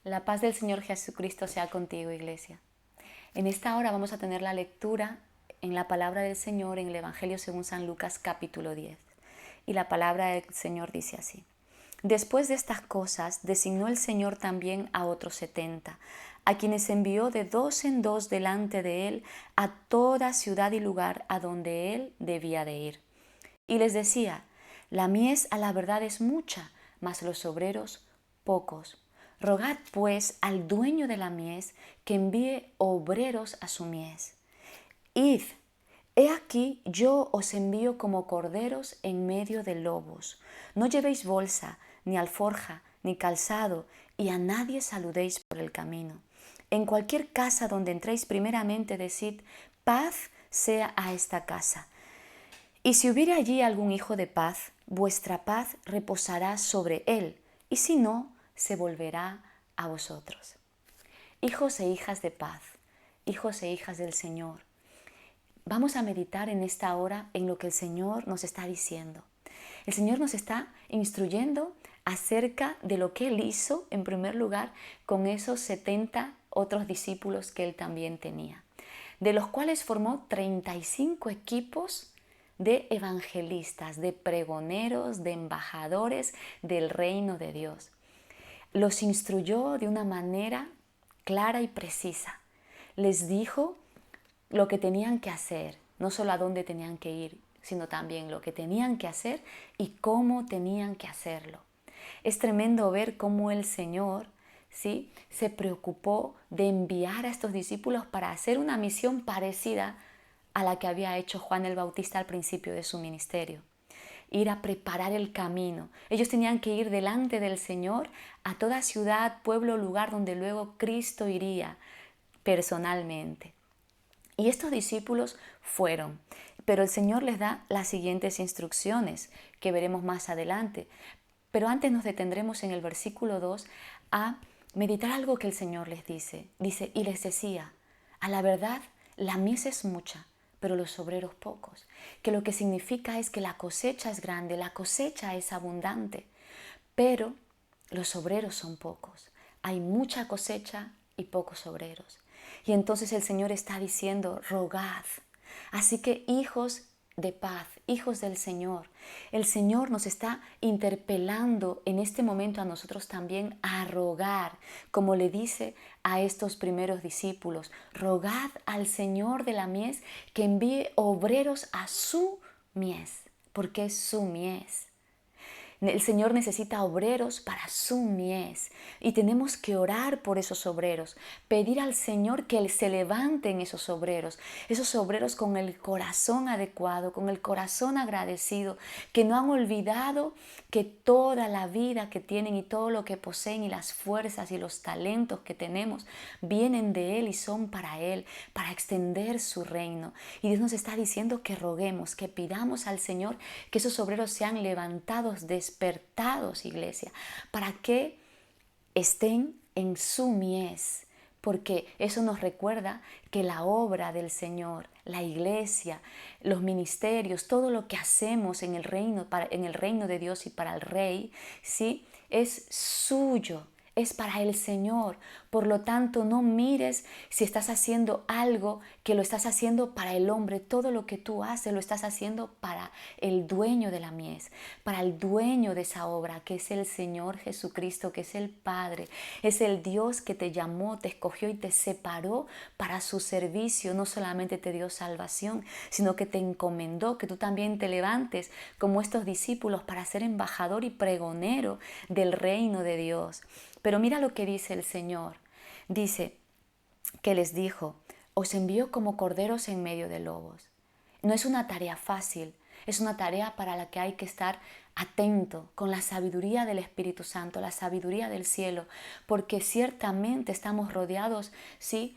La paz del Señor Jesucristo sea contigo, iglesia. En esta hora vamos a tener la lectura en la palabra del Señor en el Evangelio según San Lucas capítulo 10. Y la palabra del Señor dice así. Después de estas cosas, designó el Señor también a otros 70, a quienes envió de dos en dos delante de él a toda ciudad y lugar a donde él debía de ir. Y les decía, la mies a la verdad es mucha, mas los obreros pocos. Rogad pues al dueño de la mies que envíe obreros a su mies. Id, he aquí yo os envío como corderos en medio de lobos. No llevéis bolsa, ni alforja, ni calzado, y a nadie saludéis por el camino. En cualquier casa donde entréis primeramente decid, paz sea a esta casa. Y si hubiere allí algún hijo de paz, vuestra paz reposará sobre él, y si no, se volverá a vosotros. Hijos e hijas de paz, hijos e hijas del Señor, vamos a meditar en esta hora en lo que el Señor nos está diciendo. El Señor nos está instruyendo acerca de lo que Él hizo, en primer lugar, con esos 70 otros discípulos que Él también tenía, de los cuales formó 35 equipos de evangelistas, de pregoneros, de embajadores del reino de Dios. Los instruyó de una manera clara y precisa. Les dijo lo que tenían que hacer, no solo a dónde tenían que ir, sino también lo que tenían que hacer y cómo tenían que hacerlo. Es tremendo ver cómo el Señor, ¿sí?, se preocupó de enviar a estos discípulos para hacer una misión parecida a la que había hecho Juan el Bautista al principio de su ministerio. Ir a preparar el camino. Ellos tenían que ir delante del Señor a toda ciudad, pueblo, lugar donde luego Cristo iría personalmente. Y estos discípulos fueron, pero el Señor les da las siguientes instrucciones que veremos más adelante. Pero antes nos detendremos en el versículo 2 a meditar algo que el Señor les dice. Dice, y les decía, a la verdad, la mies es mucha, pero los obreros pocos. Que lo que significa es que la cosecha es grande, la cosecha es abundante, pero los obreros son pocos. Hay mucha cosecha y pocos obreros. Y entonces el Señor está diciendo, rogad. Así que hijos de paz, hijos del Señor, el Señor nos está interpelando en este momento a nosotros también a rogar, como le dice a estos primeros discípulos, rogad al Señor de la mies que envíe obreros a su mies, porque es su mies. El Señor necesita obreros para su mies y tenemos que orar por esos obreros, pedir al Señor que Él se levanten esos obreros con el corazón adecuado, con el corazón agradecido, que no han olvidado que toda la vida que tienen y todo lo que poseen y las fuerzas y los talentos que tenemos vienen de Él y son para Él, para extender su reino. Y Dios nos está diciendo que roguemos, que pidamos al Señor que esos obreros sean levantados, despertados, iglesia, para que estén en su mies, porque eso nos recuerda que la obra del Señor, la iglesia, los ministerios, todo lo que hacemos en el reino de Dios y para el Rey, ¿sí?, es suyo. Es para el Señor. Por lo tanto, no mires si estás haciendo algo que lo estás haciendo para el hombre. Todo lo que tú haces lo estás haciendo para el dueño de la mies, para el dueño de esa obra, que es el Señor Jesucristo, que es el Padre. Es el Dios que te llamó, te escogió y te separó para su servicio. No solamente te dio salvación, sino que te encomendó que tú también te levantes como estos discípulos para ser embajador y pregonero del reino de Dios. Pero mira lo que dice el Señor. Dice que les dijo, os envío como corderos en medio de lobos. No es una tarea fácil, es una tarea para la que hay que estar atento con la sabiduría del Espíritu Santo, la sabiduría del cielo, porque ciertamente estamos rodeados, sí,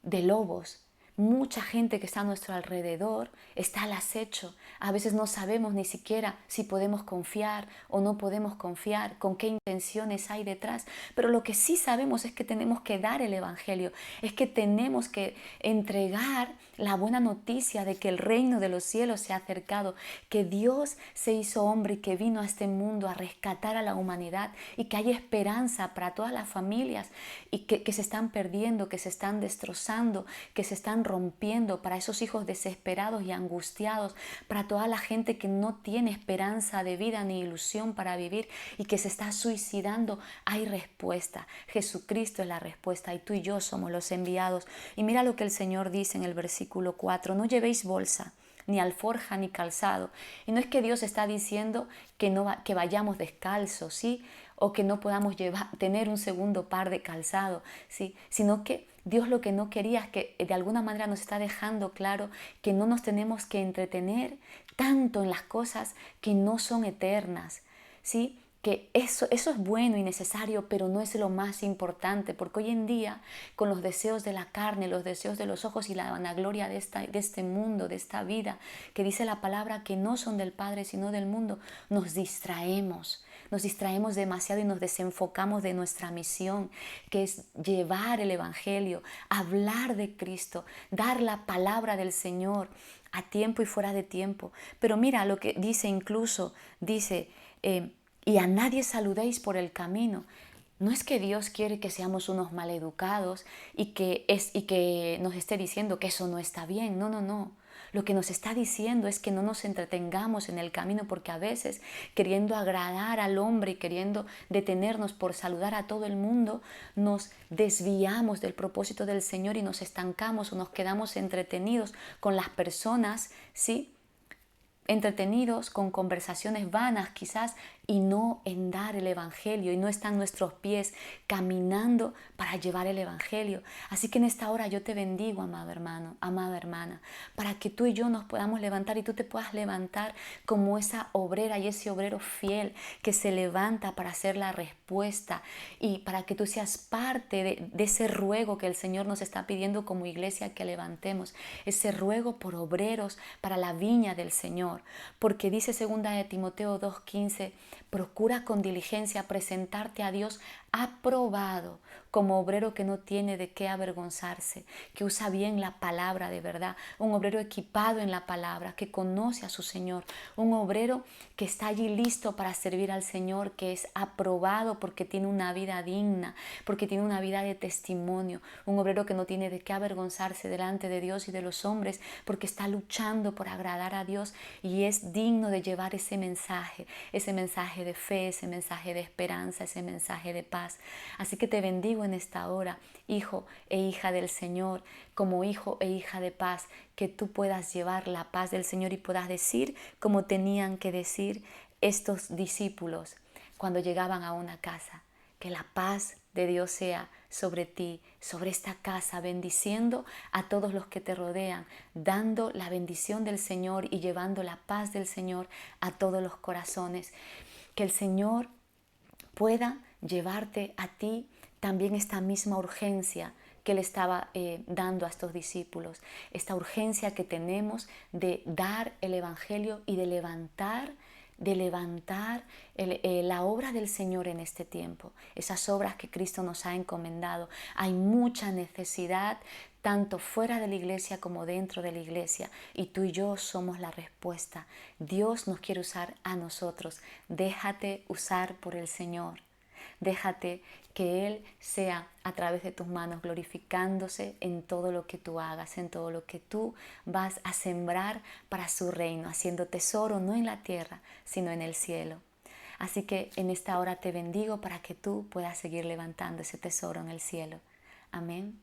de lobos. mucha gente que está a nuestro alrededor está al acecho. A veces no sabemos ni siquiera si podemos confiar o no podemos confiar, con qué intenciones hay detrás. Pero lo que sí sabemos es que tenemos que dar el Evangelio, es que tenemos que entregar la buena noticia de que el reino de los cielos se ha acercado, que Dios se hizo hombre y que vino a este mundo a rescatar a la humanidad y que hay esperanza para todas las familias y que se están perdiendo, que se están destrozando, que se están rompiendo, para esos hijos desesperados y angustiados, para toda la gente que no tiene esperanza de vida ni ilusión para vivir y que se está suicidando. Hay respuesta. Jesucristo es la respuesta y tú y yo somos los enviados. Y mira lo que el Señor dice en el versículo 4: no llevéis bolsa, ni alforja, ni calzado. Y no es que Dios está diciendo que vayamos descalzos, ¿sí? O que no podamos tener un segundo par de calzado, ¿sí? Sino que Dios lo que no quería es que de alguna manera nos está dejando claro que no nos tenemos que entretener tanto en las cosas que no son eternas, ¿sí? Que eso es bueno y necesario, pero no es lo más importante, porque hoy en día, con los deseos de la carne, los deseos de los ojos y la vanagloria de este mundo, de esta vida, que dice la palabra que no son del Padre, sino del mundo, nos distraemos demasiado y nos desenfocamos de nuestra misión, que es llevar el Evangelio, hablar de Cristo, dar la palabra del Señor a tiempo y fuera de tiempo. Pero mira lo que dice incluso, dice... y a nadie saludéis por el camino. No es que Dios quiere que seamos unos maleducados y que nos esté diciendo que eso no está bien. No, no, no. Lo que nos está diciendo es que no nos entretengamos en el camino, porque a veces, queriendo agradar al hombre y queriendo detenernos por saludar a todo el mundo, nos desviamos del propósito del Señor y nos estancamos o nos quedamos entretenidos con las personas, ¿sí? Entretenidos con conversaciones vanas quizás, y no en dar el Evangelio, y no están nuestros pies caminando para llevar el Evangelio. Así que en esta hora yo te bendigo, amado hermano, amada hermana, para que tú y yo nos podamos levantar y tú te puedas levantar como esa obrera y ese obrero fiel que se levanta para hacer la respuesta, y para que tú seas parte de ese ruego que el Señor nos está pidiendo como iglesia que levantemos, ese ruego por obreros para la viña del Señor. Porque dice 2 de Timoteo 2:15, procura con diligencia presentarte a Dios aprobado, como obrero que no tiene de qué avergonzarse, que usa bien la palabra de verdad, un obrero equipado en la palabra, que conoce a su Señor, un obrero que está allí listo para servir al Señor, que es aprobado porque tiene una vida digna, porque tiene una vida de testimonio, un obrero que no tiene de qué avergonzarse delante de Dios y de los hombres, porque está luchando por agradar a Dios y es digno de llevar ese mensaje de fe, ese mensaje de esperanza, ese mensaje de paz. Así que te bendigo en esta hora, hijo e hija del Señor, como hijo e hija de paz, que tú puedas llevar la paz del Señor y puedas decir como tenían que decir estos discípulos cuando llegaban a una casa: que la paz de Dios sea sobre ti, sobre esta casa, bendiciendo a todos los que te rodean, dando la bendición del Señor y llevando la paz del Señor a todos los corazones. Que el Señor pueda llevarte a ti también esta misma urgencia que Él estaba dando a estos discípulos, esta urgencia que tenemos de dar el Evangelio y de levantar la obra del Señor en este tiempo, esas obras que Cristo nos ha encomendado. Hay mucha necesidad, tanto fuera de la iglesia como dentro de la iglesia, y tú y yo somos la respuesta. Dios nos quiere usar a nosotros. Déjate usar por el Señor. Déjate que Él sea a través de tus manos glorificándose en todo lo que tú hagas, en todo lo que tú vas a sembrar para su reino, haciendo tesoro no en la tierra, sino en el cielo. Así que en esta hora te bendigo para que tú puedas seguir levantando ese tesoro en el cielo. Amén.